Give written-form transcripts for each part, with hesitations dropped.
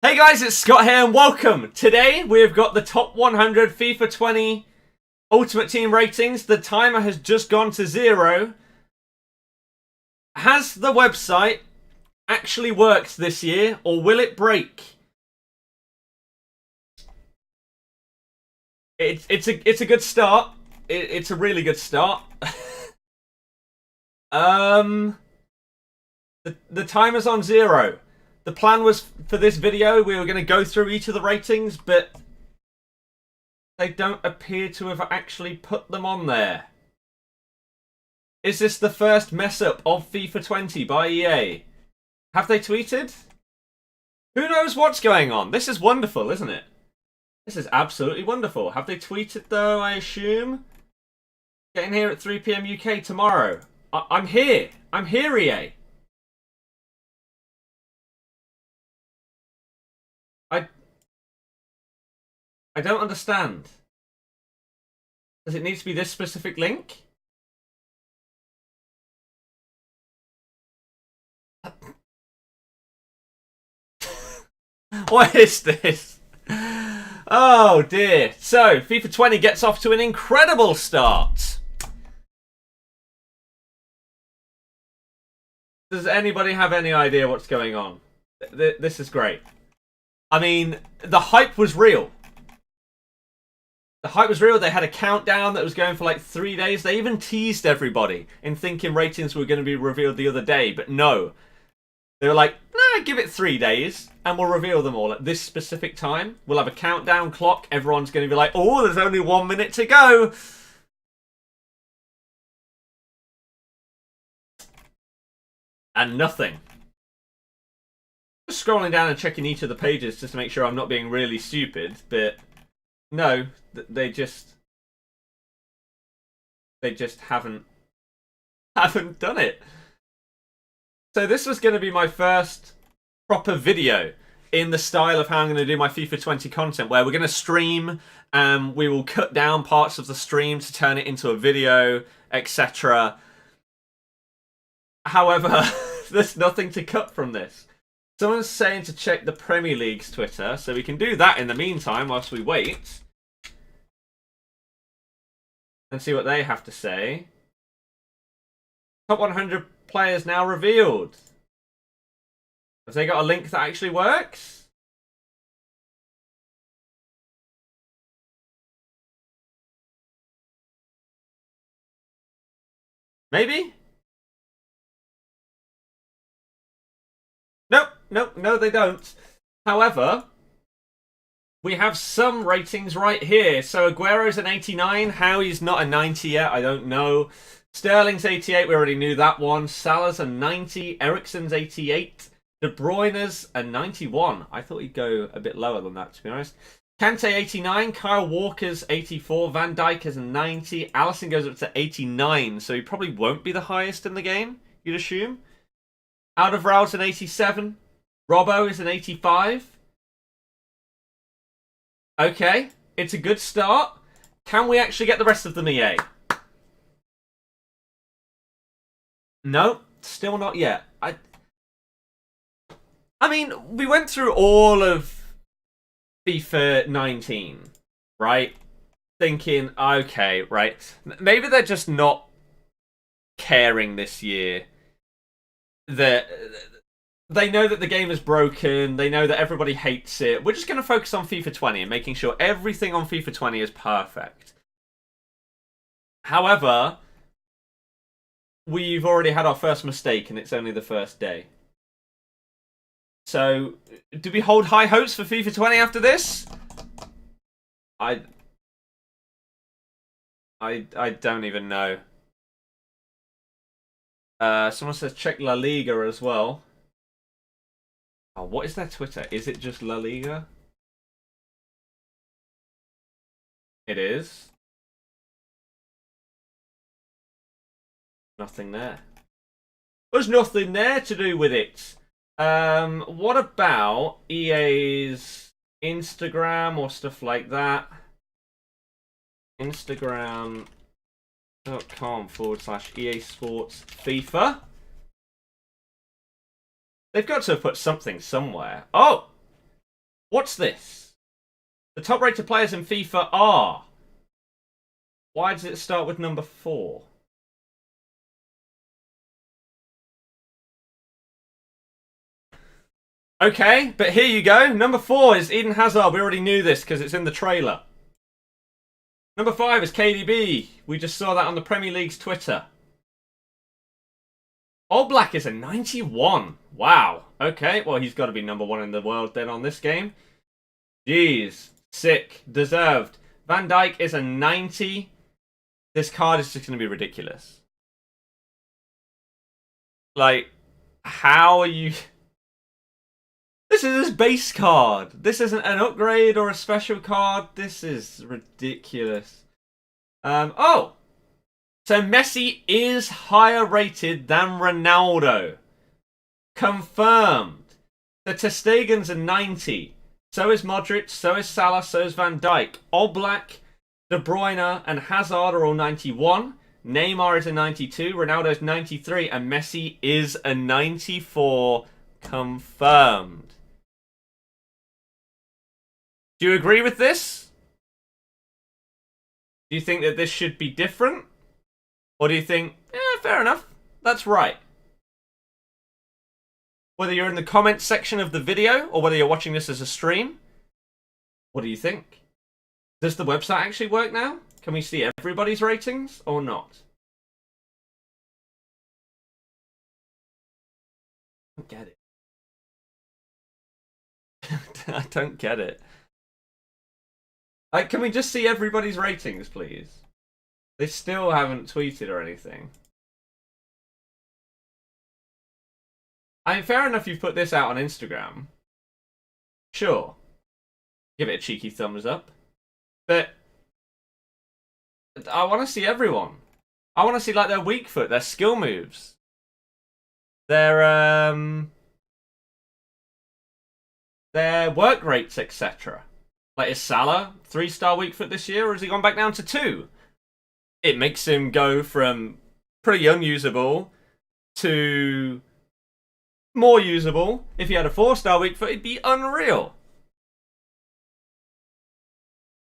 Hey guys, it's Scott here and welcome! Today we've got the top 100 FIFA 20 Ultimate Team ratings. The timer has just gone to 0. Has the website actually worked this year or will it break? It's a good start. It's a really good start. The timer's on 0. The plan was for this video, we were going to go through each of the ratings, but they don't appear to have actually put them on there. Is this the first mess up of FIFA 20 by EA? Have they tweeted? Who knows what's going on? This is wonderful, isn't it? This is absolutely wonderful. Have they tweeted though, I assume? Getting here at 3 PM UK tomorrow. I'm here. I'm here, EA. I don't understand. Does it need to be this specific link? What is this? Oh dear. So, FIFA 20 gets off to an incredible start. Does anybody have any idea what's going on? This is great. I mean, the hype was real. The hype was real. They had a countdown that was going for like 3 days. They even teased everybody in thinking ratings were going to be revealed the other day. But no. They were like, nah, give it 3 days and we'll reveal them all at this specific time. We'll have a countdown clock. Everyone's going to be like, oh, there's only 1 minute to go. And nothing. Just scrolling down and checking each of the pages just to make sure I'm not being really stupid. But no, they just haven't done it. So this was going to be my first proper video in the style of how I'm going to do my FIFA 20 content, where we're going to stream and we will cut down parts of the stream to turn it into a video, etc. However, there's nothing to cut from this. Someone's saying to check the Premier League's Twitter, so we can do that in the meantime whilst we wait. And see what they have to say. Top 100 players now revealed. Have they got a link that actually works? Maybe? Nope, no they don't. However, we have some ratings right here. So Aguero's an 89. How he's not a 90 yet, I don't know. Sterling's 88. We already knew that one. Salah's a 90. Eriksen's 88. De Bruyne's a 91. I thought he'd go a bit lower than that, to be honest. Kante 89. Kyle Walker's 84. Van Dijk is a 90. Alisson goes up to 89. So he probably won't be the highest in the game, you'd assume. Alderweireld's an 87. Robbo is an 85. Okay, it's a good start. Can we actually get the rest of them, EA? No, still not yet. I mean, we went through all of FIFA 19, right? Thinking, okay, right. Maybe they're just not caring this year. They know that the game is broken. They know that everybody hates it. We're just going to focus on FIFA 20 and making sure everything on FIFA 20 is perfect. However, we've already had our first mistake and it's only the first day. So, do we hold high hopes for FIFA 20 after this? I don't even know. Someone says check La Liga as well. Oh, what is their Twitter? Is it just La Liga? It is. Nothing there. There's nothing there to do with it. What about EA's Instagram or stuff like that? Instagram.com/EA Sports FIFA. They've got to have put something somewhere. Oh! What's this? The top rated players in FIFA are... Why does it start with number 4? Okay, but here you go. Number 4 is Eden Hazard. We already knew this because it's in the trailer. Number 5 is KDB. We just saw that on the Premier League's Twitter. Oblak is a 91. Wow. Okay, well, he's got to be number 1 in the world then on this game. Jeez. Sick. Deserved. Van Dijk is a 90. This card is just going to be ridiculous. Like, how are you... This is his base card. This isn't an upgrade or a special card. This is ridiculous. Oh! So Messi is higher rated than Ronaldo. Confirmed. The ter Stegen's a 90. So is Modric, so is Salah, so is Van Dijk. Oblak, De Bruyne, and Hazard are all 91. Neymar is a 92. Ronaldo's 93. And Messi is a 94. Confirmed. Do you agree with this? Do you think that this should be different? Or do you think, fair enough, that's right? Whether you're in the comments section of the video or whether you're watching this as a stream, what do you think? Does the website actually work now? Can we see everybody's ratings or not? I don't get it. I don't get it. Can we just see everybody's ratings, please? They still haven't tweeted or anything. I mean, fair enough you've put this out on Instagram. Sure. Give it a cheeky thumbs up. But I want to see everyone. I want to see, like, their weak foot, their skill moves. Their work rates, etc. Like, is Salah 3-star weak foot this year, or has he gone back down to 2? It makes him go from pretty unusable to more usable. If he had a 4-star weak foot, it'd be unreal.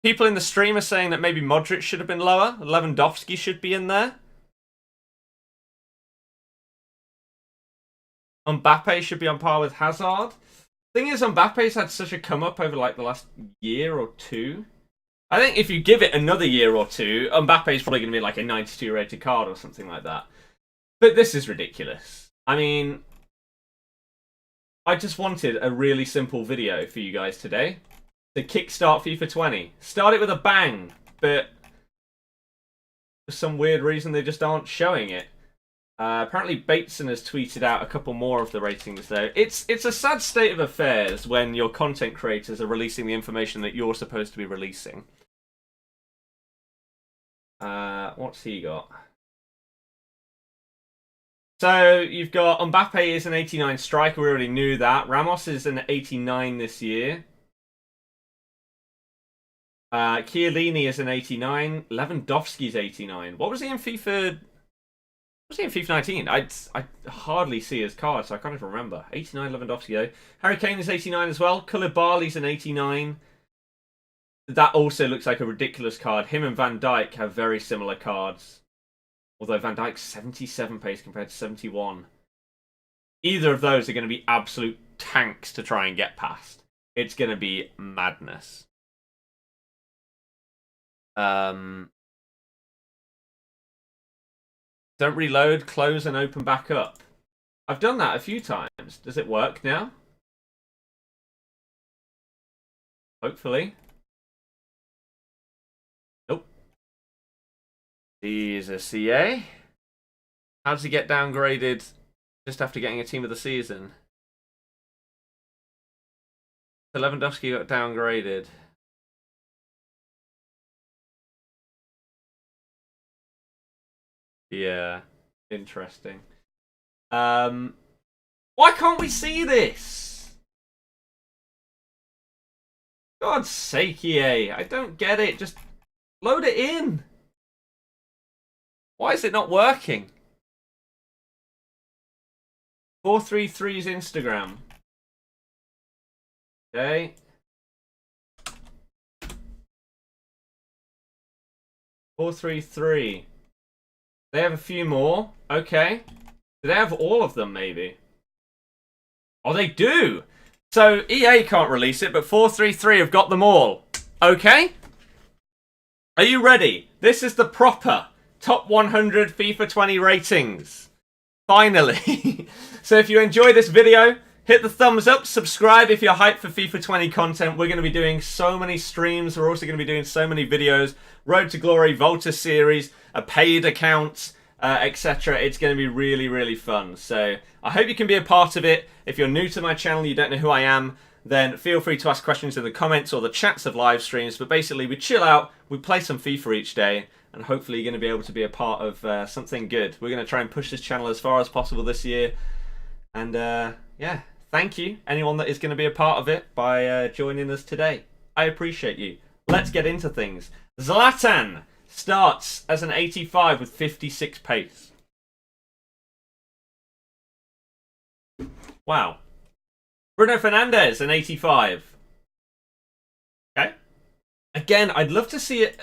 People in the stream are saying that maybe Modric should have been lower. Lewandowski should be in there. Mbappe should be on par with Hazard. Thing is, Mbappe's had such a come up over like the last year or 2. I think if you give it another year or 2, Mbappe's probably going to be like a 92 rated card or something like that. But this is ridiculous. I mean, I just wanted a really simple video for you guys today to kickstart FIFA 20. Start it with a bang, but for some weird reason they just aren't showing it. Apparently Bateson has tweeted out a couple more of the ratings though. It's a sad state of affairs when your content creators are releasing the information that you're supposed to be releasing. What's he got? So you've got Mbappe is an 89 striker, we already knew that. Ramos is an 89 this year. Chiellini is an 89. Lewandowski's 89. What was he in FIFA? Was he in FIFA 19? I hardly see his card, so I can't even remember. 89 Lewandowski, though. Harry Kane is 89 as well. Koulibaly's an 89. That also looks like a ridiculous card. Him and Van Dijk have very similar cards. Although Van Dijk's 77 pace compared to 71. Either of those are going to be absolute tanks to try and get past. It's going to be madness. Don't reload, close, and open back up. I've done that a few times. Does it work now? Hopefully. Nope. He's a CA. How does he get downgraded just after getting a team of the season? So Lewandowski got downgraded. Yeah, interesting. Why can't we see this? God's sake, EA. I don't get it. Just load it in. Why is it not working? 433's Instagram. Okay. 433. They have a few more. Okay. Do they have all of them, maybe? Oh, they do! So, EA can't release it, but 433 have got them all. Okay? Are you ready? This is the proper top 100 FIFA 20 ratings. Finally. So if you enjoy this video, hit the thumbs up, subscribe if you're hyped for FIFA 20 content. We're going to be doing so many streams. We're also going to be doing so many videos. Road to Glory, Volta series, a paid account, etc. It's going to be really, really fun. So I hope you can be a part of it. If you're new to my channel, you don't know who I am, then feel free to ask questions in the comments or the chats of live streams. But basically, we chill out, we play some FIFA each day, and hopefully you're going to be able to be a part of something good. We're going to try and push this channel as far as possible this year. And yeah, thank you, anyone that is going to be a part of it, by joining us today. I appreciate you. Let's get into things. Zlatan starts as an 85 with 56 pace. Wow. Bruno Fernandes, an 85. Okay. Again, I'd love to see it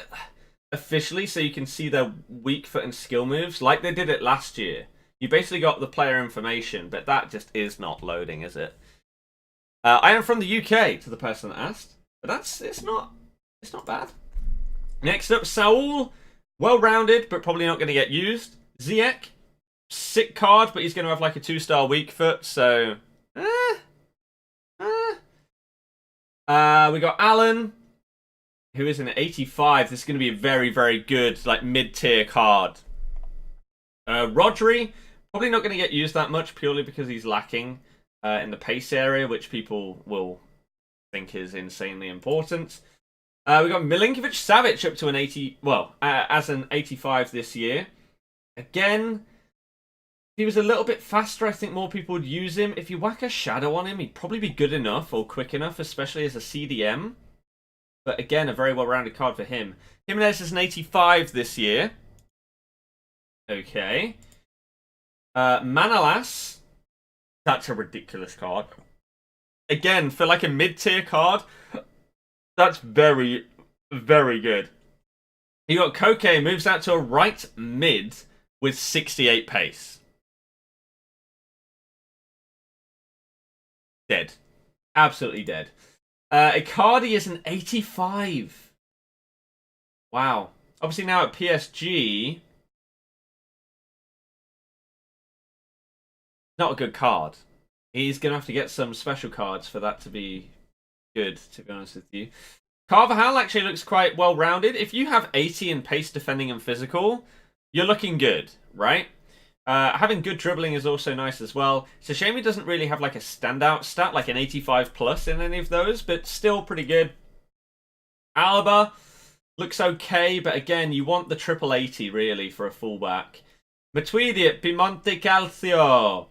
officially so you can see their weak foot and skill moves like they did it last year. You basically got the player information, but that just is not loading, is it? I am from the UK, to the person that asked, but it's not bad. Next up, Saul, well-rounded, but probably not going to get used. Ziyech, sick card, but he's going to have like a 2-star weak foot, so we got Alan, who is an 85. This is going to be a very, very good, like, mid-tier card. Rodri, probably not going to get used that much, purely because he's lacking in the pace area, which people will think is insanely important. We got Milinkovic-Savic up to an 80, well, as an 85 this year. Again, if he was a little bit faster, I think more people would use him. If you whack a shadow on him, he'd probably be good enough or quick enough, especially as a CDM. But again, a very well-rounded card for him. Jimenez is an 85 this year. Okay. Manolas. That's a ridiculous card. Again, for like a mid-tier card, that's very, very good. You got Koke, moves out to a right mid with 68 pace. Dead. Absolutely dead. Icardi is an 85. Wow. Obviously now at PSG, not a good card. He's going to have to get some special cards for that to be good, to be honest with you. Carvajal actually looks quite well-rounded. If you have 80 in pace, defending, and physical, you're looking good, right? Having good dribbling is also nice as well. It's a shame he doesn't really have like a standout stat, like an 85 plus in any of those, but still pretty good. Alaba looks okay, but again, you want the triple 80 really for a fullback. Matuidi at Piemonte Calcio.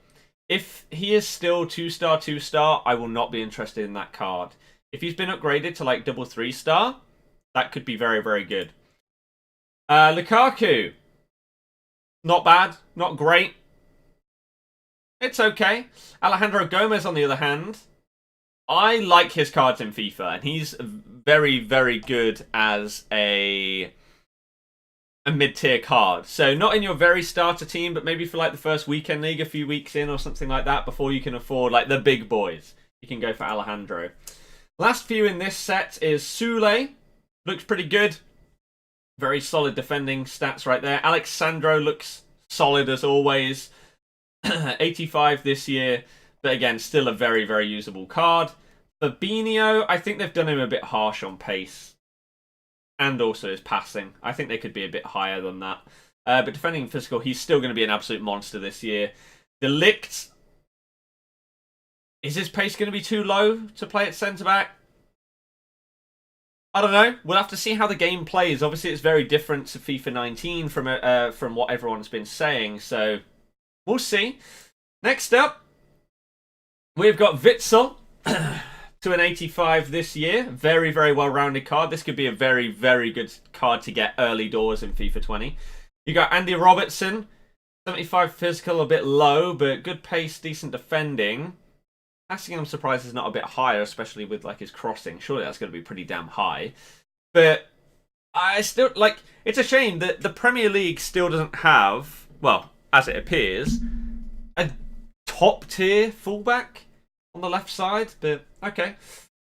If he is still 2-star, 2-star, I will not be interested in that card. If he's been upgraded to like double 3-star, that could be very, very good. Lukaku. Not bad, not great. It's okay. Alejandro Gomez, on the other hand, I like his cards in FIFA, and he's very, very good as a mid-tier card. So not in your very starter team, but maybe for like the first weekend league, a few weeks in or something like that, before you can afford like the big boys. You can go for Alejandro. Last few in this set is Sule. Looks pretty good. Very solid defending stats right there. Alexandro looks solid as always. 85 this year, but again, still a very, very usable card. Fabinho, I think they've done him a bit harsh on pace. And also his passing. I think they could be a bit higher than that. But defending and physical, he's still going to be an absolute monster this year. Delict. Is his pace going to be too low to play at centre-back? I don't know. We'll have to see how the game plays. Obviously, it's very different to FIFA 19 from what everyone's been saying. So, we'll see. Next up, we've got Witsel to an 85 this year. Very, very well-rounded card. This could be a very, very good card to get early doors in FIFA 20. You got Andy Robertson. 75 physical, a bit low, but good pace, decent defending. Passing, I'm surprised is not a bit higher, especially with like his crossing. Surely that's going to be pretty damn high. But I still, like, it's a shame that the Premier League still doesn't have, well, as it appears, a top tier fullback on the left side, but okay.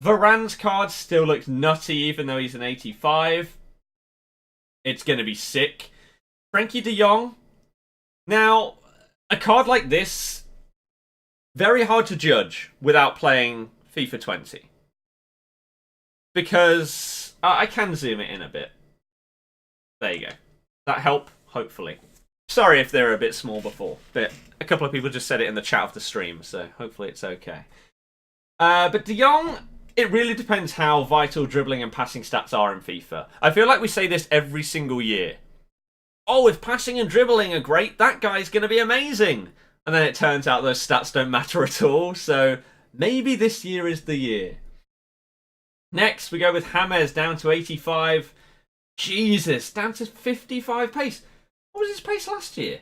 Varane's card still looks nutty even though he's an 85. It's going to be sick. Frankie de Jong. Now, a card like this, very hard to judge without playing FIFA 20. Because I can zoom it in a bit. There you go. That help? Hopefully. Sorry if they were a bit small before, but a couple of people just said it in the chat of the stream, so hopefully it's okay. But de Jong, it really depends how vital dribbling and passing stats are in FIFA. I feel like we say this every single year. Oh, if passing and dribbling are great, that guy's going to be amazing. And then it turns out those stats don't matter at all, so maybe this year is the year. Next, we go with James down to 85. Jesus, down to 55 pace. What was his pace last year?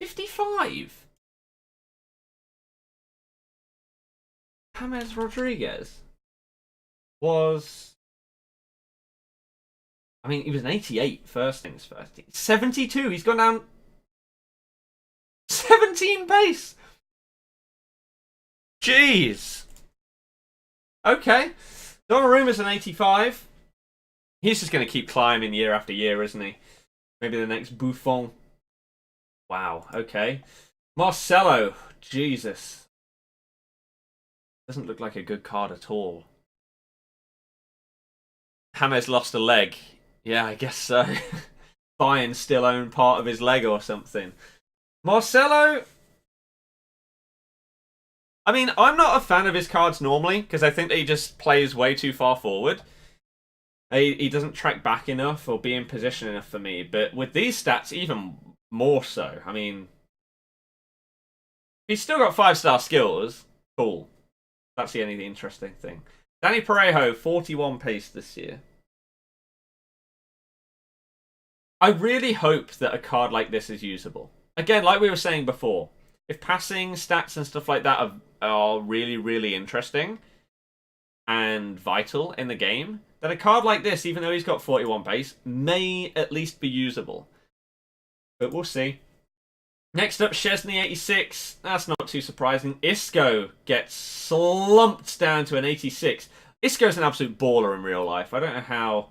55? James Rodriguez was... I mean, he was an 88, first things first. 72, he's gone down 17 pace. Jeez. Okay. Donnarumma's an 85. He's just going to keep climbing year after year, isn't he? Maybe the next Buffon. Wow, okay. Marcelo. Jesus. Doesn't look like a good card at all. James lost a leg. Yeah, I guess so. Bayern still own part of his leg or something. Marcelo... I mean, I'm not a fan of his cards normally, because I think that he just plays way too far forward. He doesn't track back enough or be in position enough for me. But with these stats, even more so. I mean, he's still got 5-star skills. Cool. That's the only interesting thing. Danny Parejo, 41 pace this year. I really hope that a card like this is usable. Again, like we were saying before, if passing, stats and stuff like that are really, really interesting and vital in the game, then a card like this, even though he's got 41 pace, may at least be usable. But we'll see. Next up, Chesney 86. That's not too surprising. Isco gets slumped down to an 86. Isco's an absolute baller in real life. I don't know how...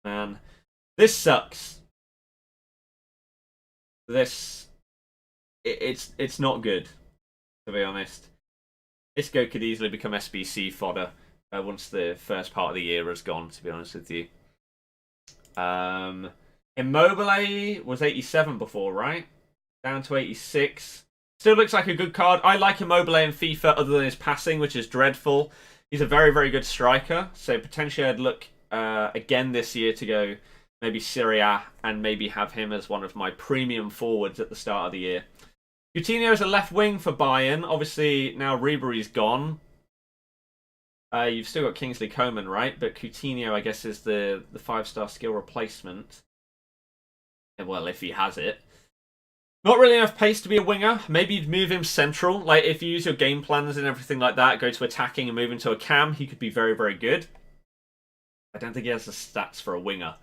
Man. This sucks. It's not good, to be honest. Isco could easily become SBC fodder once the first part of the year has gone, to be honest with you. Immobile was 87 before, right? Down to 86. Still looks like a good card. I like Immobile in FIFA other than his passing, which is dreadful. He's a very, very good striker. So potentially I'd look again this year to go maybe Serie A and maybe have him as one of my premium forwards at the start of the year. Coutinho is a left wing for Bayern. Obviously, now Ribery's gone. You've still got Kingsley Coman, right? But Coutinho, I guess, is the 5-star skill replacement. Well, if he has it. Not really enough pace to be a winger. Maybe you'd move him central. Like, if you use your game plans and everything like that, go to attacking and move into a cam, he could be very, very good. I don't think he has the stats for a winger.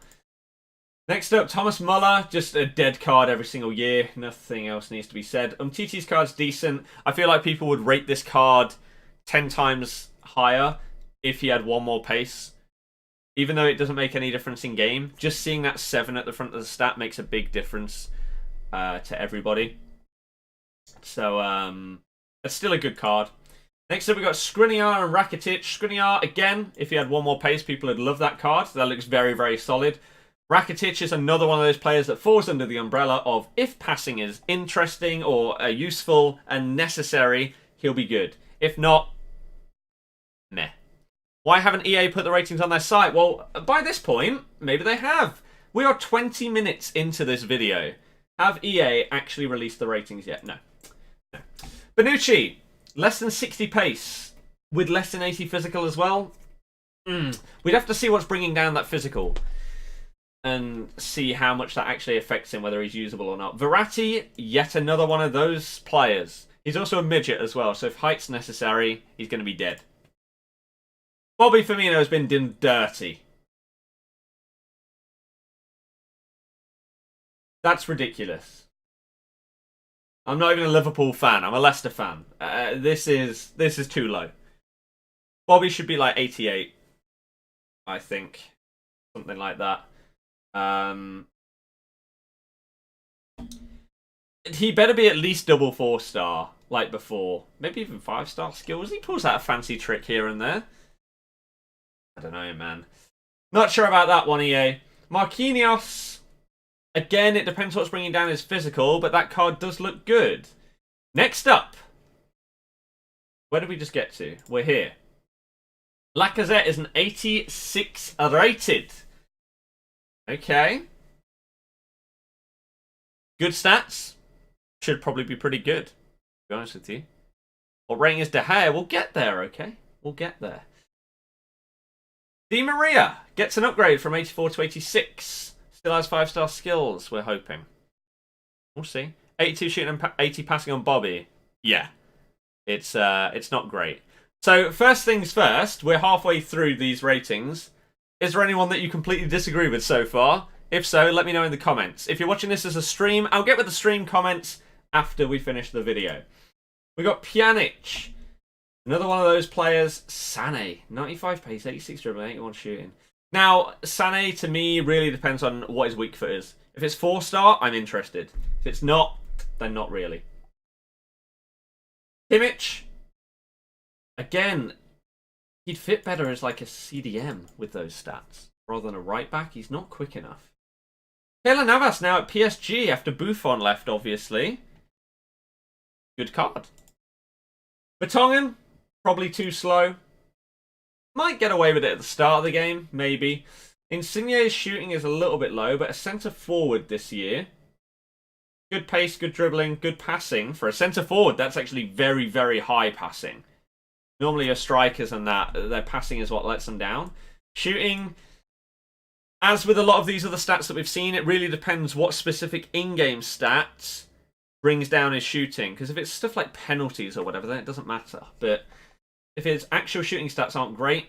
Next up, Thomas Muller. Just a dead card every single year. Nothing else needs to be said. Umtiti's card's decent. I feel like people would rate this card 10 times higher if he had one more pace. Even though it doesn't make any difference in game, just seeing that 7 at the front of the stat makes a big difference to everybody. So, it's still a good card. Next up, we've got Skriniar and Rakitic. Skriniar, again, if he had one more pace, people would love that card. That looks very, very solid. Rakitic is another one of those players that falls under the umbrella of if passing is interesting or useful and necessary, he'll be good. If not, meh. Why haven't EA put the ratings on their site? Well, by this point, maybe they have. We are 20 minutes into this video. Have EA actually released the ratings yet? No. No. Bonucci, less than 60 pace, with less than 80 physical as well. We'd have to see what's bringing down that physical and see how much that actually affects him, whether he's usable or not. Verratti, yet another one of those players. He's also a midget as well, so if height's necessary, he's going to be dead. Bobby Firmino has been done dirty That's ridiculous. I'm not even a Liverpool fan. I'm a Leicester fan. This is too low. Bobby should be like 88, I think. Something like that. He better be at least double 4-star, like before. Maybe even 5-star skills. He pulls out a fancy trick here and there. I don't know, man. Not sure about that one, EA. Marquinhos. Again, it depends what's bringing down his physical, but that card does look good. Next up. Where did we just get to? We're here. Lacazette is an 86 rated. Okay. Good stats. Should probably be pretty good, to be honest with you. What rating is De Gea? We'll get there, okay? We'll get there. Di Maria gets an upgrade from 84 to 86. Still has 5-star skills, we're hoping. We'll see. 82 shooting and 80 passing on Bobby. Yeah. It's not great. So, first things first, we're halfway through these ratings. Is there anyone that you completely disagree with so far? If so, let me know in the comments. If you're watching this as a stream, I'll get with the stream comments after we finish the video. We got Pjanic. Another one of those players. Sané. 95 pace, 86 dribbling, 81 shooting. Now, Sané, to me, really depends on what his weak foot is. If it's 4-star, I'm interested. If it's not, then not really. Kimmich. Again, he'd fit better as like a CDM with those stats. Rather than a right back, he's not quick enough. Keylor Navas now at PSG after Buffon left, obviously. Good card. Vertonghen, probably too slow. Might get away with it at the start of the game, maybe. Insigne's shooting is a little bit low, but a centre forward this year. Good pace, good dribbling, good passing. For a centre forward, that's actually very, very high passing. Normally your strikers and that, their passing is what lets them down. Shooting, as with a lot of these other stats that we've seen, it really depends what specific in-game stats brings down his shooting. Because if it's stuff like penalties or whatever, then it doesn't matter. But if his actual shooting stats aren't great,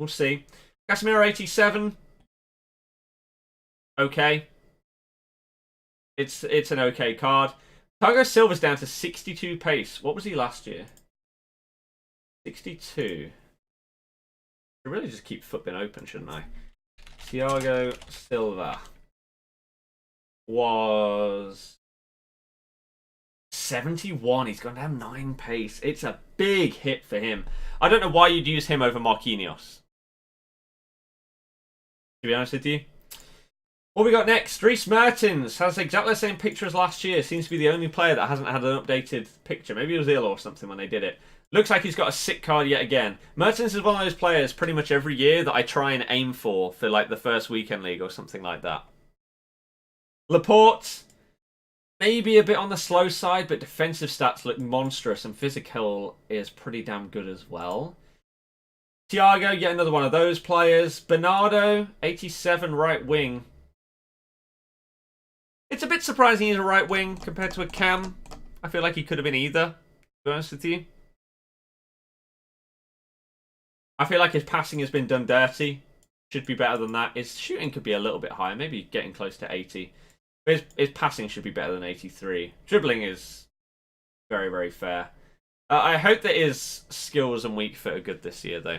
we'll see. Casemiro 87. Okay. It's an okay card. Thiago Silva's down to 62 pace. What was he last year? 62. I really just keep flipping open, shouldn't I? Thiago Silva was 71. He's gone down 9 pace. It's a big hit for him. I don't know why you'd use him over Marquinhos, to be honest with you. What we got next? Dries Mertens has exactly the same picture as last year. Seems to be the only player that hasn't had an updated picture. Maybe he was ill or something when they did it. Looks like he's got a sick card yet again. Mertens is one of those players pretty much every year that I try and aim for like the first weekend league or something like that. Laporte, maybe a bit on the slow side, but defensive stats look monstrous and physical is pretty damn good as well. Thiago, yet another one of those players. Bernardo, 87 right wing. It's a bit surprising he's a right wing compared to a cam. I feel like he could have been either, to be honest with you. I feel like his passing has been done dirty. Should be better than that. His shooting could be a little bit higher, maybe getting close to 80. But his passing should be better than 83. Dribbling is very, very fair. I hope that his skills and weak foot are good this year, though.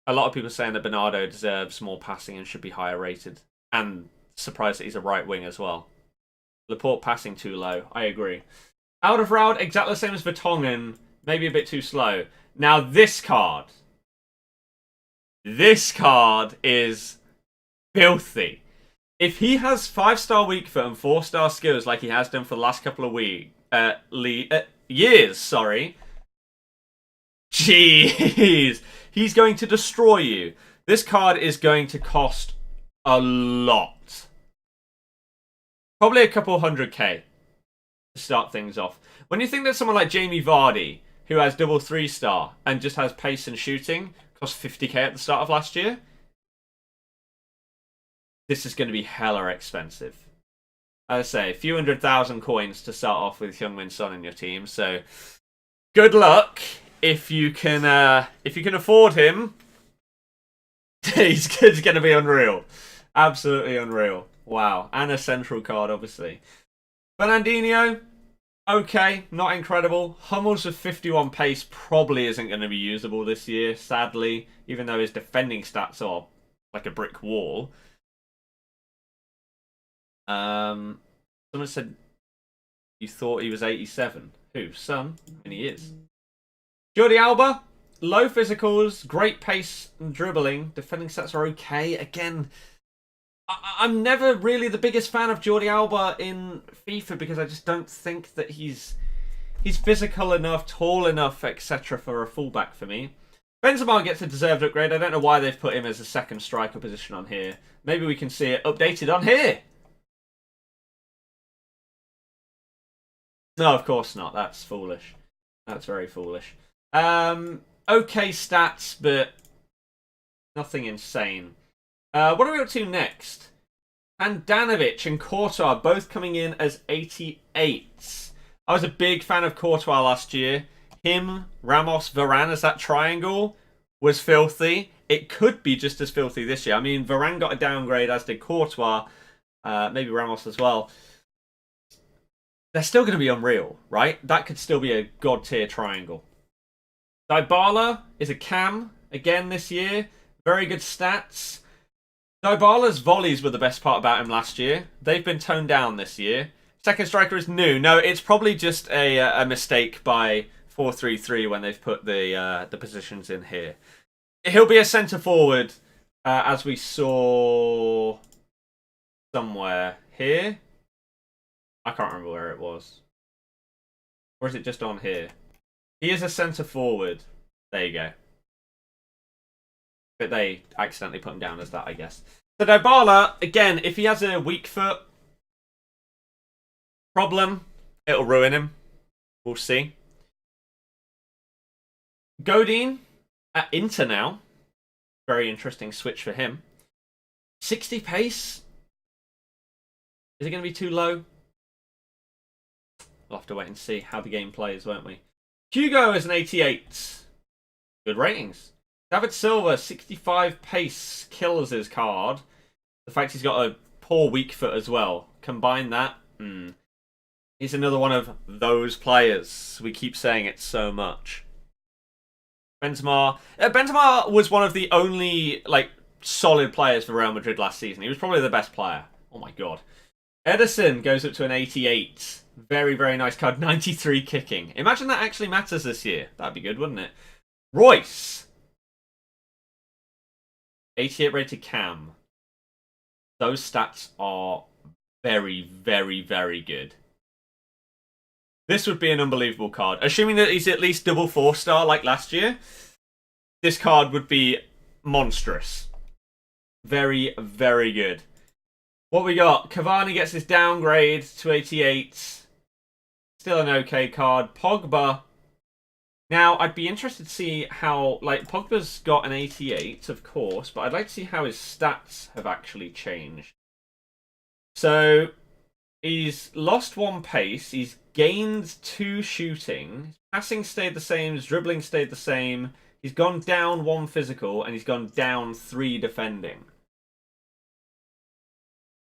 A lot of people saying that Bernardo deserves more passing and should be higher rated. And surprised that he's a right wing as well. Laporte passing too low. I agree. Alderweireld, exactly the same as Vertonghen. Maybe a bit too slow. Now this card. This card is filthy. If he has 5-star weak foot and 4-star skills like he has done for the last couple of years, sorry. Jeez. He's going to destroy you. This card is going to cost a lot. Probably a couple 100k to start things off. When you think that someone like Jamie Vardy, who has double 3-star and just has pace and shooting, cost 50k at the start of last year, this is going to be hella expensive. As I say, a few 100,000 coins to start off with Heung-min Son in your team. So good luck if you can afford him. He's going to be unreal. Absolutely unreal. Wow. And a central card, obviously. Ronaldinho, okay, not incredible. Hummels with 51 pace probably isn't going to be usable this year, sadly, even though his defending stats are like a brick wall. Someone said you thought he was 87. Who? Son? And he is. Jordi Alba, low physicals, great pace and dribbling. Defending stats are okay. Again, I'm never really the biggest fan of Jordi Alba in FIFA because I just don't think that he's physical enough, tall enough, etc. for a fullback for me. Benzema gets a deserved upgrade. I don't know why they've put him as a second striker position on here. Maybe we can see it updated on here. No, of course not. That's foolish. That's very foolish. Okay stats, but nothing insane. What are we up to next? Handanovic and Courtois both coming in as 88s. I was a big fan of Courtois last year. Him, Ramos, Varane as that triangle was filthy. It could be just as filthy this year. I mean, Varane got a downgrade, as did Courtois. Maybe Ramos as well. They're still going to be unreal, right? That could still be a god tier triangle. Dybala is a cam again this year. Very good stats. Dybala's volleys were the best part about him last year. They've been toned down this year. Second striker is new. No, it's probably just a mistake by 4-3-3 when they've put the positions in here. He'll be a centre forward, as we saw somewhere here. I can't remember where it was. Or is it just on here? He is a centre forward. There you go. But they accidentally put him down as that, I guess. So Dybala, again, if he has a weak foot problem, it'll ruin him. We'll see. Godin at Inter now. Very interesting switch for him. 60 pace. Is it going to be too low? We'll have to wait and see how the game plays, won't we? Hugo is an 88. Good ratings. David Silva, 65 pace, kills his card. The fact he's got a poor weak foot as well. Combine that. He's another one of those players. We keep saying it so much. Benzema. Benzema was one of the only solid players for Real Madrid last season. He was probably the best player. Oh my god. Edison goes up to an 88. Very, very nice card. 93 kicking. Imagine that actually matters this year. That'd be good, wouldn't it? Royce. 88 rated cam. Those stats are very, very, very good. This would be an unbelievable card. Assuming that he's at least double 4-star like last year, this card would be monstrous. Very, very good. What we got? Cavani gets his downgrade to 88. Still an okay card. Pogba. Now, I'd be interested to see how, Pogba's got an 88, of course, but I'd like to see how his stats have actually changed. So, he's lost 1 pace, he's gained 2 shooting, his passing stayed the same, his dribbling stayed the same, he's gone down 1 physical, and he's gone down 3 defending.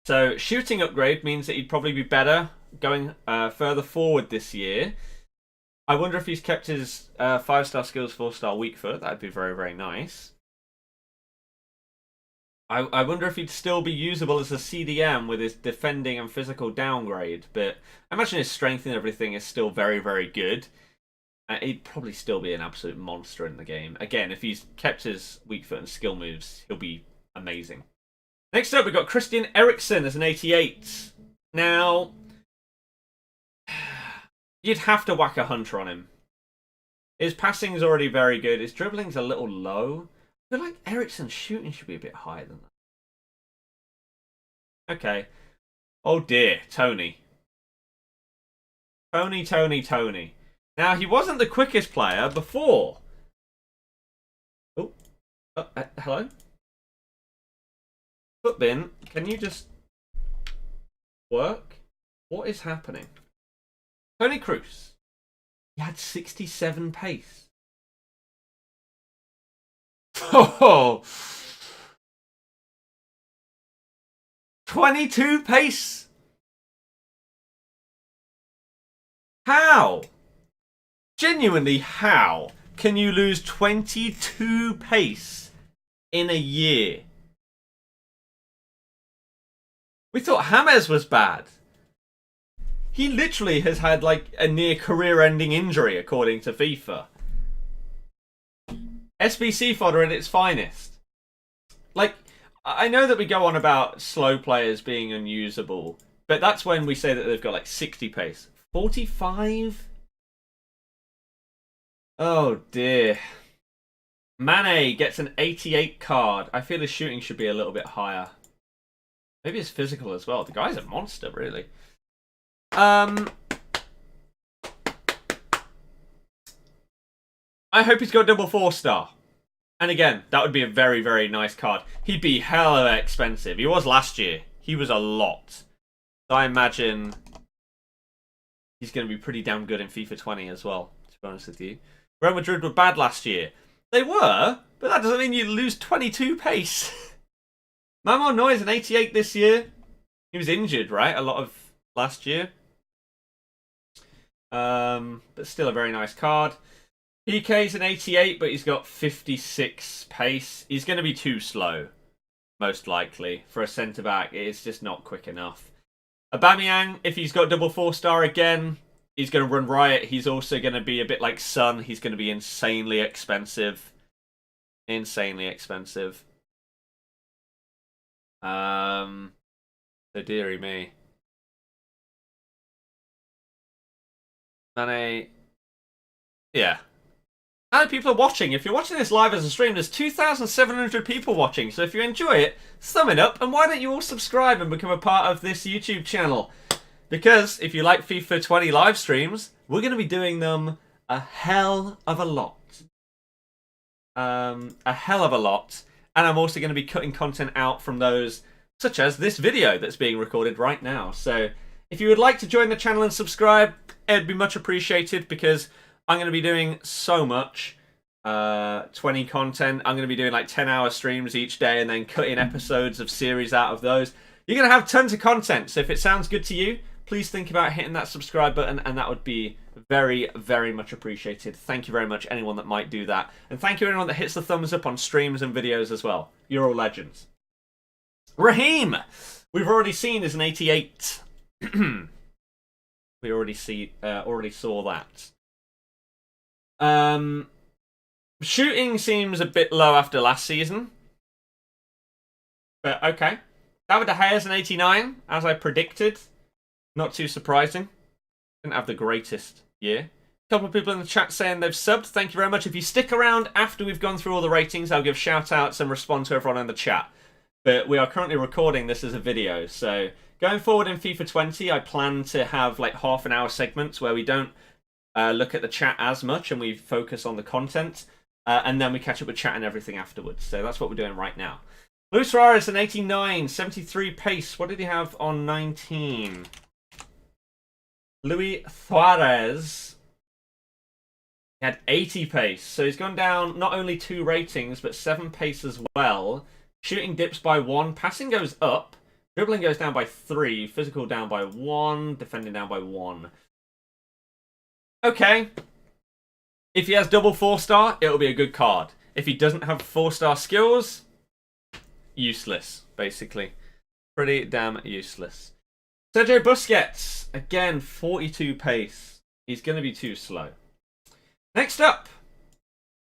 So, shooting upgrade means that he'd probably be better going further forward this year. I wonder if he's kept his 5-star skills, 4-star weak foot. That'd be very, very nice. I wonder if he'd still be usable as a CDM with his defending and physical downgrade. But I imagine his strength and everything is still very, very good. He'd probably still be an absolute monster in the game. Again, if he's kept his weak foot and skill moves, he'll be amazing. Next up, we've got Christian Eriksen as an 88. Now, you'd have to whack a hunter on him. His passing's already very good. His dribbling's a little low. I feel like Eriksen's shooting should be a bit higher than that. Okay. Oh dear, Tony. Tony. Now, he wasn't the quickest player before. Oh. Hello? Footbin, can you just work? What is happening? Tony Cruz. He had 67 pace. Oh. 22 pace. How? Genuinely, how can you lose 22 pace in a year? We thought James was bad. He literally has had like a near career-ending injury, according to FIFA. SBC fodder at its finest. Like, I know that we go on about slow players being unusable, but that's when we say that they've got like 60 pace. 45? Oh dear. Mane gets an 88 card. I feel his shooting should be a little bit higher. Maybe his physical as well. The guy's a monster, really. I hope he's got double 4-star. And again, that would be a very, very nice card. He'd be hella expensive. He was last year. He was a lot. So I imagine he's going to be pretty damn good in FIFA 20 as well, to be honest with you. Real Madrid were bad last year. They were, but that doesn't mean you lose 22 pace. Mamo Neuer's an 88 this year. He was injured, right? A lot of last year. But still a very nice card. PK's an 88, but he's got 56 pace. He's going to be too slow, most likely, for a centre-back. It's just not quick enough. Aubameyang, if he's got double 4-star again, he's going to run riot. He's also going to be a bit like Son. He's going to be insanely expensive. Insanely expensive. So dearie me. Mane. Yeah. How many people are watching? If you're watching this live as a stream, there's 2,700 people watching. So if you enjoy it, thumb it up. And why don't you all subscribe and become a part of this YouTube channel? Because if you like FIFA 20 live streams, we're going to be doing them a hell of a lot. A hell of a lot. And I'm also going to be cutting content out from those, such as this video that's being recorded right now. So if you would like to join the channel and subscribe, it'd be much appreciated, because I'm going to be doing so much 20 content. I'm going to be doing like 10-hour streams each day and then cutting episodes of series out of those. You're going to have tons of content. So if it sounds good to you, please think about hitting that subscribe button, and that would be very, very much appreciated. Thank you very much, anyone that might do that. And thank you anyone that hits the thumbs up on streams and videos as well. You're all legends. Raheem, we've already seen is an 88. We already saw that. Shooting seems a bit low after last season, but okay. David De Gea's an 89, as I predicted. Not too surprising. Didn't have the greatest year. A couple of people in the chat saying they've subbed. Thank you very much. If you stick around after we've gone through all the ratings, I'll give shout outs and respond to everyone in the chat. But we are currently recording this as a video, so going forward in FIFA 20, I plan to have like half-an-hour segments where we don't look at the chat as much and we focus on the content, and then we catch up with chat and everything afterwards. So that's what we're doing right now. Luis Suarez, an 89, 73 pace. What did he have on 19? Luis Suarez, he had 80 pace. So he's gone down not only 2 ratings, but 7 pace as well. Shooting dips by 1. Passing goes up. Dribbling goes down by 3. Physical down by 1. Defending down by 1. Okay. If he has double 4-star, it'll be a good card. If he doesn't have 4-star skills, useless, basically. Pretty damn useless. Sergio Busquets, again, 42 pace. He's going to be too slow. Next up,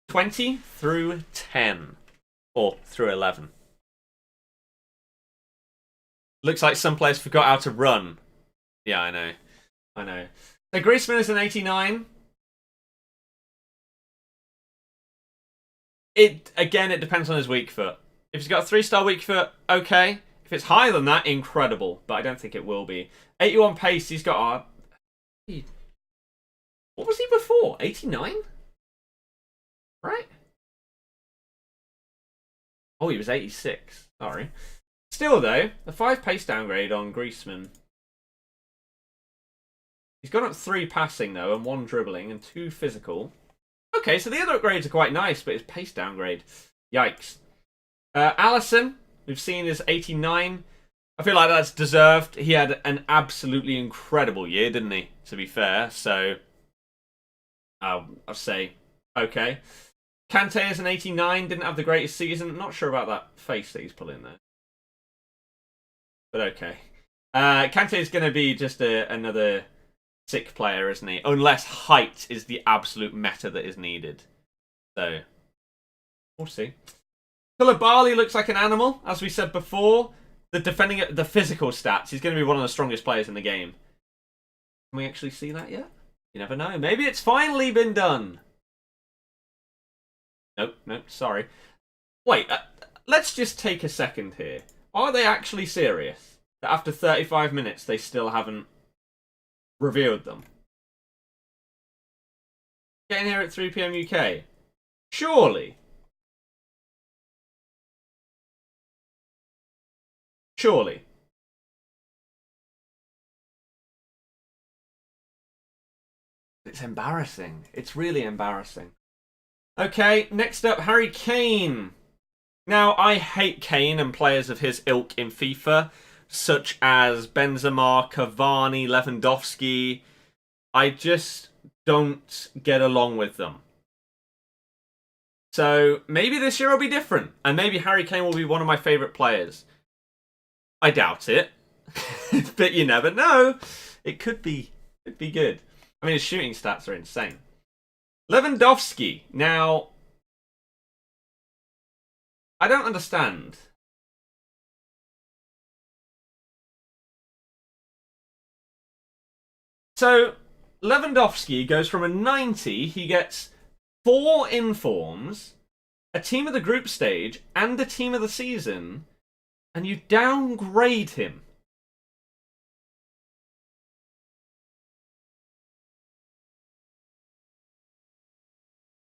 20 through 10. Or through 11. Looks like some players forgot how to run. Yeah, I know. I know. So Griezmann is an 89. Again, it depends on his weak foot. If he's got a 3-star weak foot, okay. If it's higher than that, incredible. But I don't think it will be. 81 pace, he's got... what was he before? 89? Right? Oh, he was 86. Sorry. Still, though, a 5 pace downgrade on Griezmann. He's gone up 3 passing, though, and 1 dribbling, and 2 physical. Okay, so the other upgrades are quite nice, but his pace downgrade. Yikes. Allison, we've seen is 89. I feel like that's deserved. He had an absolutely incredible year, didn't he? To be fair, so I'll say okay. Kante is an 89, didn't have the greatest season. Not sure about that face that he's pulling there, but okay. Kante is going to be just another sick player, isn't he? Unless height is the absolute meta that is needed. So we'll see. Koulibaly looks like an animal, as we said before. The physical stats, he's going to be one of the strongest players in the game. Can we actually see that yet? You never know. Maybe it's finally been done. Nope, sorry. Wait, let's just take a second here. Are they actually serious that after 35 minutes they still haven't revealed them? Getting here at 3 PM UK. Surely. It's embarrassing. It's really embarrassing. Okay, next up, Harry Kane. Now, I hate Kane and players of his ilk in FIFA, such as Benzema, Cavani, Lewandowski. I just don't get along with them. So, maybe this year will be different, and maybe Harry Kane will be one of my favourite players. I doubt it, but you never know. It could be good. I mean, his shooting stats are insane. Lewandowski. Now, I don't understand. So, Lewandowski goes from a 90, he gets 4 informs, a team of the group stage, and a team of the season, and you downgrade him.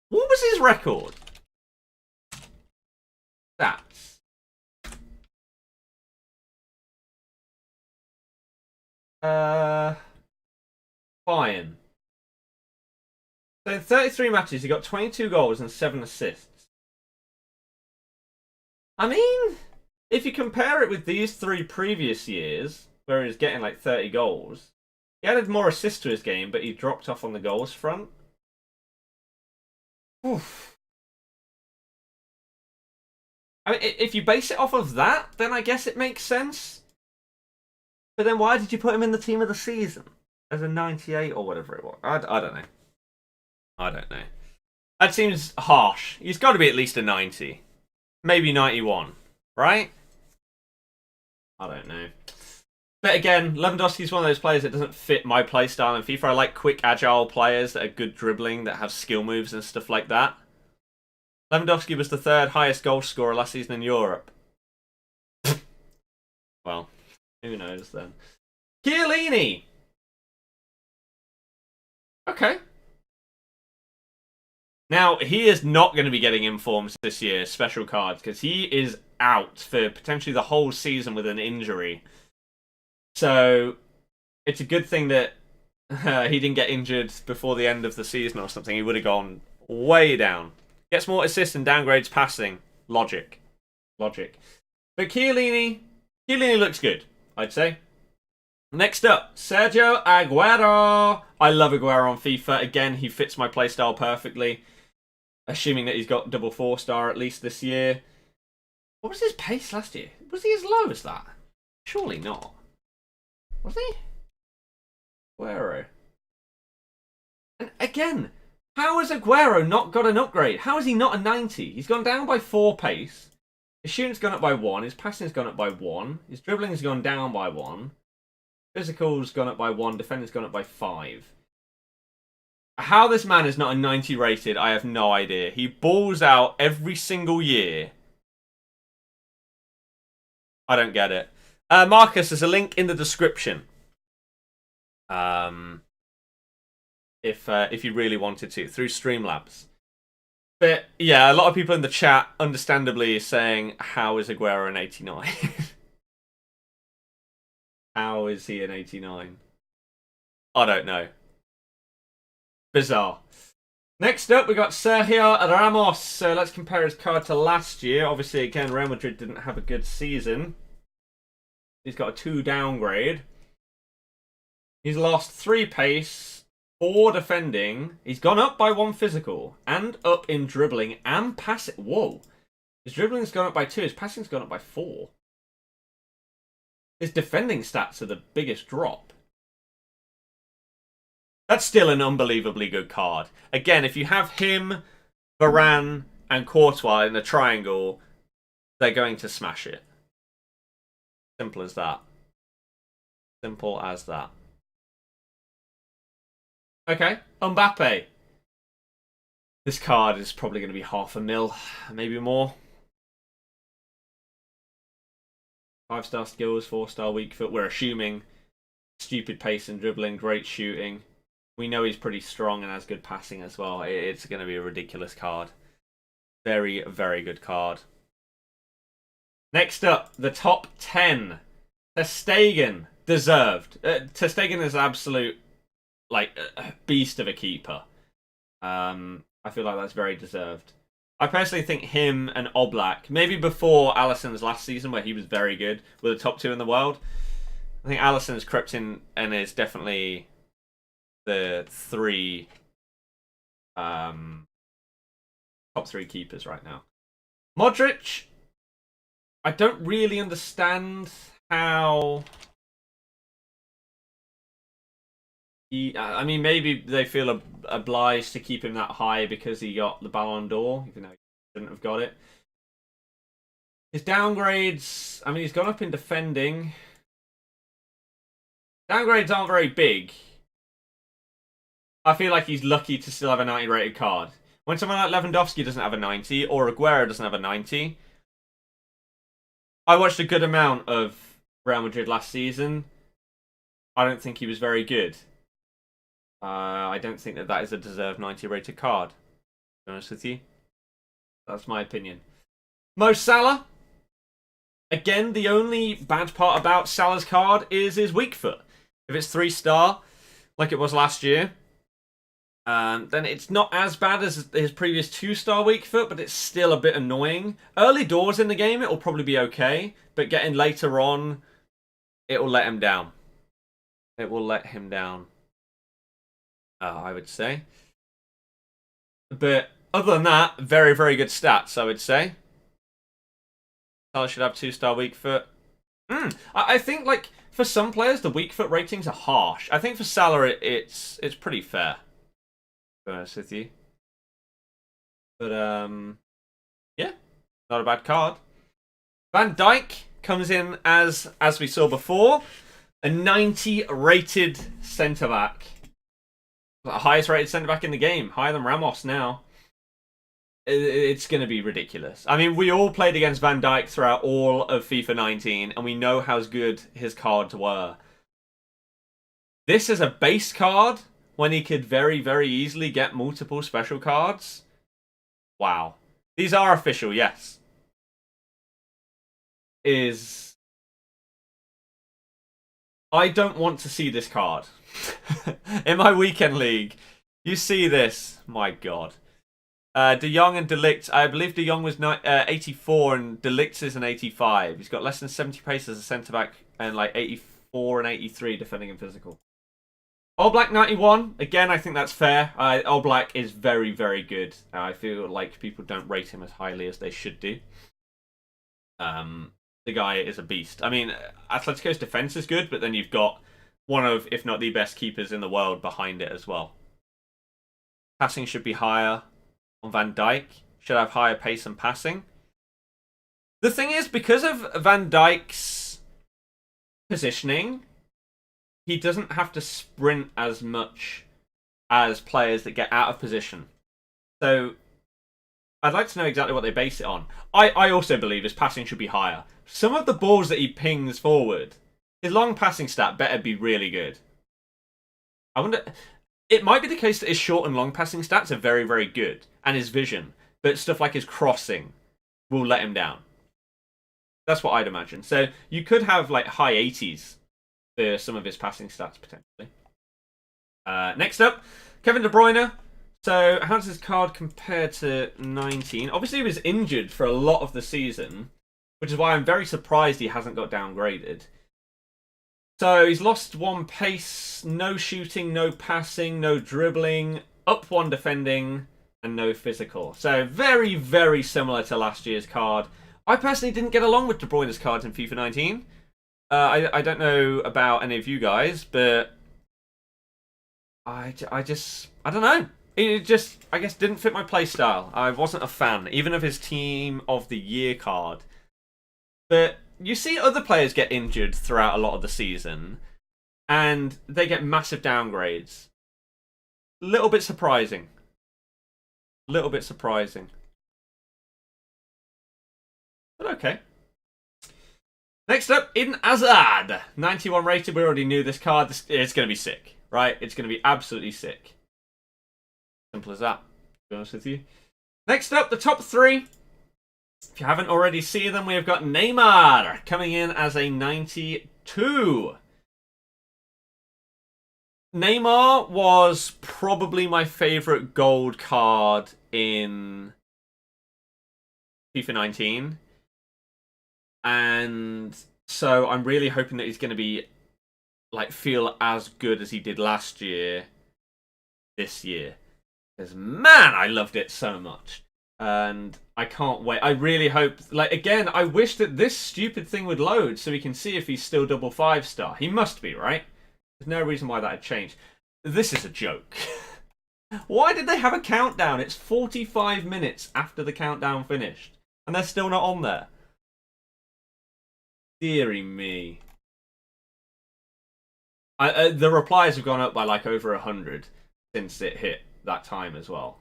What was his record? That's fine. So in 33 matches, he got 22 goals and 7 assists. I mean, if you compare it with these 3 previous years, where he was getting like 30 goals, he added more assists to his game, but he dropped off on the goals front. Oof. I mean, if you base it off of that, then I guess it makes sense. But then why did you put him in the team of the season as a 98 or whatever it was? I don't know. I don't know. That seems harsh. He's got to be at least a 90. Maybe 91, right? I don't know. But again, Lewandowski's one of those players that doesn't fit my playstyle in FIFA. I like quick, agile players that are good dribbling, that have skill moves and stuff like that. Lewandowski was the 3rd highest goal scorer last season in Europe. Well, who knows then. Chiellini. Okay. Now, he is not going to be getting informs this year, special cards, because he is out for potentially the whole season with an injury. So, it's a good thing that he didn't get injured before the end of the season or something. He would have gone way down. Gets more assists and downgrades passing. Logic. But Chiellini looks good, I'd say. Next up, Sergio Aguero. I love Aguero on FIFA. Again, he fits my playstyle perfectly. Assuming that he's got double 4-star at least this year. What was his pace last year? Was he as low as that? Surely not. Was he? Aguero. And again, how has Aguero not got an upgrade? How is he not a 90? He's gone down by 4 pace. His shooting's gone up by 1. His passing's gone up by 1. His dribbling's gone down by 1. Physical's gone up by 1. Defending's gone up by 5. How this man is not a 90 rated, I have no idea. He balls out every single year. I don't get it. Marcus, there's a link in the description. If you really wanted to, through Streamlabs. But yeah, a lot of people in the chat, understandably, are saying, how is Aguero an 89? How is he an 89? I don't know. Bizarre. Next up, we got Sergio Ramos. So let's compare his card to last year. Obviously, again, Real Madrid didn't have a good season. He's got a 2 downgrade. He's lost 3 pace, 4 defending. He's gone up by 1 physical and up in dribbling and passing. Whoa. His dribbling's gone up by 2. His passing's gone up by 4. His defending stats are the biggest drop. That's still an unbelievably good card. Again, if you have him, Varane, and Courtois in a triangle, they're going to smash it. Simple as that. Simple as that. Okay, Mbappe. This card is probably going to be $500,000, maybe more. 5-star skills, 4-star weak foot. We're assuming stupid pace and dribbling, great shooting. We know he's pretty strong and has good passing as well. It's going to be a ridiculous card. Very, very good card. Next up, the top 10. Ter Stegen, deserved. Ter Stegen is an absolute, beast of a keeper. I feel like that's very deserved. I personally think him and Oblak, maybe before Alisson's last season where he was very good, were the top 2 in the world. I think Alisson's crept in and is definitely the 3 top 3 keepers right now. Modric, I don't really understand how I mean, maybe they feel obliged to keep him that high because he got the Ballon d'Or, even though he shouldn't have got it. His downgrades, I mean, he's gone up in defending. Downgrades aren't very big. I feel like he's lucky to still have a 90 rated card. When someone like Lewandowski doesn't have a 90, or Aguero doesn't have a 90. I watched a good amount of Real Madrid last season. I don't think he was very good. I don't think that is a deserved 90 rated card, to be honest with you. That's my opinion. Mo Salah. Again, the only bad part about Salah's card is his weak foot. If it's 3-star, like it was last year, then it's not as bad as his previous 2-star weak foot, but it's still a bit annoying. Early doors in the game, it will probably be okay, but getting later on, it will let him down. It will let him down. I would say. But other than that, very, very good stats, I would say. Salah should have 2-star weak foot. I think, for some players, the weak foot ratings are harsh. I think for Salah, it's pretty fair, to be honest with you. But, yeah, not a bad card. Van Dijk comes in as we saw before, a 90 rated centre-back. The highest rated centre-back in the game. Higher than Ramos now. It's going to be ridiculous. I mean, we all played against Van Dijk throughout all of FIFA 19, and we know how good his cards were. This is a base card, when he could very, very easily get multiple special cards. Wow. These are official, yes. I don't want to see this card. In my weekend league, you see this. My God. De Jong and De Ligt. I believe De Jong was 84 and De Ligt is an 85. He's got less than 70 pace as a centre-back and 84 and 83 defending and physical. Oblak 91. Again, I think that's fair. Oblak is very, very good. I feel like people don't rate him as highly as they should do. The guy is a beast. I mean, Atletico's defense is good, but then you've got one of, if not the best keepers in the world behind it as well. Passing should be higher on Van Dijk. Should have higher pace and passing. The thing is, because of Van Dijk's positioning, he doesn't have to sprint as much as players that get out of position. So, I'd like to know exactly what they base it on. I also believe his passing should be higher. Some of the balls that he pings forward, his long passing stat better be really good. I wonder... It might be the case that his short and long passing stats are very, very good, and his vision, but stuff like his crossing will let him down. That's what I'd imagine. So you could have high 80s for some of his passing stats potentially. Next up, Kevin De Bruyne. So how does his card compare to 19? Obviously he was injured for a lot of the season, which is why I'm very surprised he hasn't got downgraded. So he's lost 1 pace, no shooting, no passing, no dribbling, up 1 defending, and no physical. So very, very similar to last year's card. I personally didn't get along with De Bruyne's cards in FIFA 19. I don't know about any of you guys, but I don't know. It just, I guess, didn't fit my playstyle. I wasn't a fan, even of his Team of the Year card. But you see other players get injured throughout a lot of the season, and they get massive downgrades. Little bit surprising. Little bit surprising. But okay. Next up, Eden Hazard. 91 rated. We already knew this card. It's going to be sick, right? It's going to be absolutely sick. Simple as that, to be honest with you. Next up, the top 3. If you haven't already seen them, we have got Neymar coming in as a 92. Neymar was probably my favourite gold card in FIFA 19. And so I'm really hoping that he's going to be, like, feel as good as he did last year this year. Because, man, I loved it so much. And I can't wait. I really hope, like, again, I wish that this stupid thing would load so we can see if he's still double 5-star. He must be, right? There's no reason why that had changed. This is a joke. Why did they have a countdown? It's 45 minutes after the countdown finished. And they're still not on there. Deary me. The replies have gone up by like over 100 since it hit that time as well.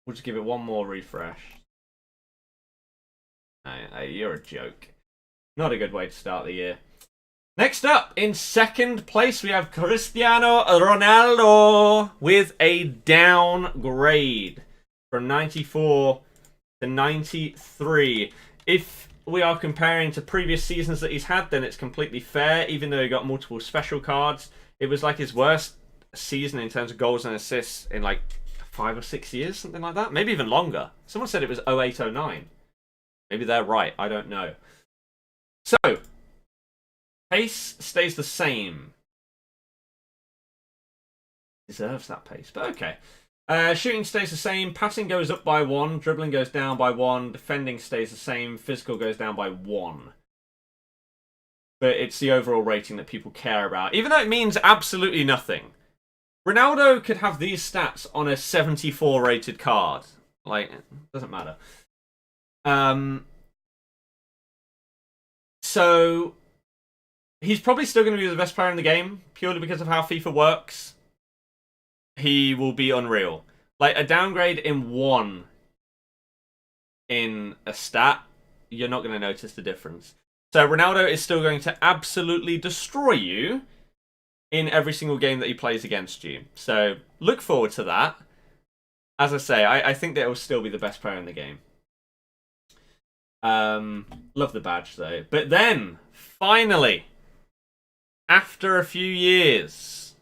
We'll just give it one more refresh. You're a joke. Not a good way to start the year. Next up, in second place, we have Cristiano Ronaldo with a downgrade from 94 to 93. If we are comparing to previous seasons that he's had, then it's completely fair, even though he got multiple special cards. It was like his worst season in terms of goals and assists in like 5 or 6 years, something like that. Maybe even longer. Someone said it was 08-09. Maybe they're right. I don't know. So, pace stays the same. Deserves that pace, but okay. Shooting stays the same. Passing goes up by 1. Dribbling goes down by 1. Defending stays the same. Physical goes down by 1. But it's the overall rating that people care about, even though it means absolutely nothing. Ronaldo could have these stats on a 74 rated card. Like, it doesn't matter. So, he's probably still going to be the best player in the game, purely because of how FIFA works. He will be unreal. Like, a downgrade in 1 in a stat, you're not going to notice the difference. So, Ronaldo is still going to absolutely destroy you in every single game that he plays against you. So, look forward to that. As I say, I think that it will still be the best player in the game. Love the badge, though. But then, finally, after a few years,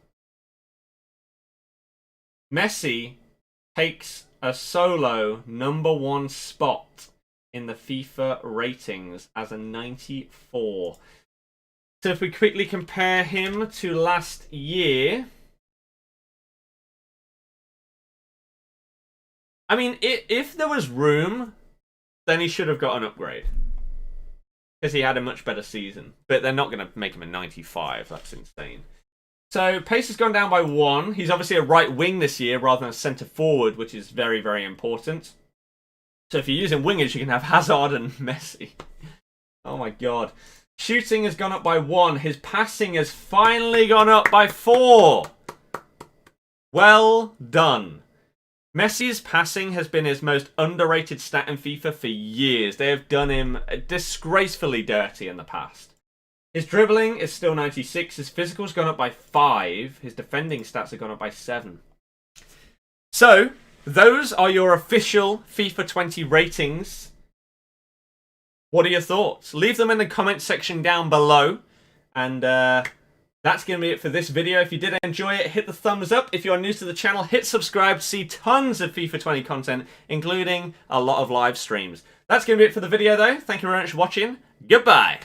Messi takes a solo #1 spot in the FIFA ratings as a 94. So if we quickly compare him to last year, I mean, if there was room, then he should have got an upgrade. Because he had a much better season. But they're not going to make him a 95. That's insane. So, pace has gone down by 1. He's obviously a right wing this year rather than a centre forward, which is very, very important. So if you're using wingers, you can have Hazard and Messi. Oh my god. Shooting has gone up by 1. His passing has finally gone up by 4. Well done. Messi's passing has been his most underrated stat in FIFA for years. They have done him disgracefully dirty in the past. His dribbling is still 96. His physical's gone up by 5. His defending stats have gone up by 7. So, those are your official FIFA 20 ratings. What are your thoughts? Leave them in the comment section down below. And that's going to be it for this video. If you did enjoy it, hit the thumbs up. If you're new to the channel, hit subscribe to see tons of FIFA 20 content, including a lot of live streams. That's going to be it for the video, though. Thank you very much for watching. Goodbye.